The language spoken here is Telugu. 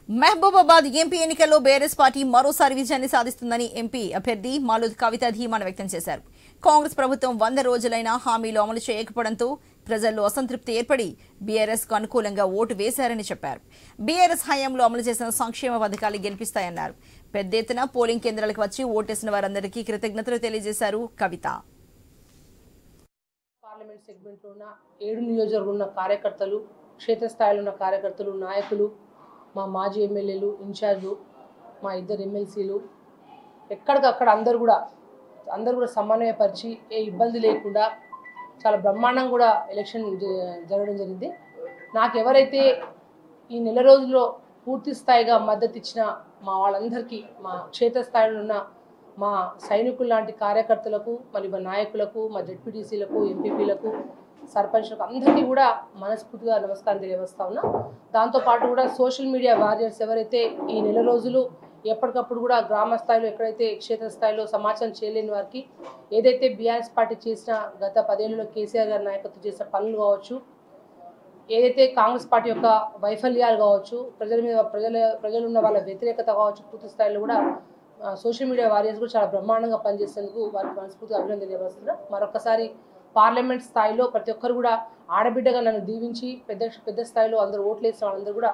మహబూబాబాద్ ఎంపీ ఎన్నికల్లో బీఆర్ఎస్ పార్టీ మరోసారి విజయాన్ని సాధిస్తుందని ఎంపీ అభ్యర్థి మాలుద్ కవిత ధీమాను వ్యక్తం చేశారు. కాంగ్రెస్ ప్రభుత్వం 100 రోజులైనా హామీలు అమలు చేయకపోవడంతో ప్రజల్లో అసంతృప్తి ఏర్పడి బీఆర్ఎస్ కు అనుకూలంగా ఓటు వేశారని చెప్పారు. బీఆర్ఎస్ హయాంలో అమలు చేసిన సంక్షేమ పథకాలు గెలిపిస్తాయన్నారు. పెద్ద ఎత్తున పోలింగ్ కేంద్రాలకు వచ్చి ఓటేసిన వారందరికీ కృతజ్ఞతలు తెలియజేశారు కవిత. పార్లమెంట్ సెగ్మెంట్లో ఉన్న 7 నియోజకవర్గాల్లో ఉన్న కార్యకర్తలు, క్షేత్రస్థాయిలో ఉన్న కార్యకర్తలు, నాయకులు, మా మాజీ ఎమ్మెల్యేలు, ఇన్ఛార్జు, మా 2 ఎమ్మెల్సీలు ఎక్కడికక్కడ అందరూ కూడా సమన్వయపరిచి ఏ ఇబ్బంది లేకుండా చాలా బ్రహ్మాండంగా కూడా ఎలక్షన్ జరగడం జరిగింది. నాకు ఎవరైతే ఈ నెల రోజుల్లో పూర్తి స్థాయిగా మద్దతు ఇచ్చిన మా వాళ్ళందరికీ, మా క్షేత్రస్థాయిలో ఉన్న మా సైనికులు లాంటి కార్యకర్తలకు, మరి మా నాయకులకు, మా జెడ్పీటీసీలకు, ఎంపీపీలకు, సర్పంచ్లకు అందరికీ కూడా మనస్ఫూర్తిగా నమస్కారం తెలియజేస్తా ఉన్నా. దాంతోపాటు కూడా సోషల్ మీడియా వారియర్స్ ఎవరైతే ఈ నెల రోజులు ఎప్పటికప్పుడు కూడా గ్రామ స్థాయిలో ఎక్కడైతే క్షేత్రస్థాయిలో సమాచారం చేయలేని వారికి ఏదైతే బీఆర్ఎస్ పార్టీ చేసిన గత 10 ఏళ్లలో కేసీఆర్ గారి నాయకత్వం చేసిన పనులు కావచ్చు, ఏదైతే కాంగ్రెస్ పార్టీ యొక్క వైఫల్యాలు కావచ్చు, ప్రజలున్న వాళ్ళ వ్యతిరేకత కావచ్చు, పూర్తి స్థాయిలో కూడా సోషల్ మీడియా వారియర్స్ కూడా చాలా బ్రహ్మాండంగా పనిచేసేందుకు వారికి మనస్ఫూర్తిగా అభినందన తెలియజేస్తున్నా. మరొకసారి పార్లమెంట్ స్థాయిలో ప్రతి ఒక్కరు కూడా ఆడబిడ్డగా నన్ను దీవించి పెద్ద స్థాయిలో అందరూ ఓట్లు వేసిన వాళ్ళందరూ కూడా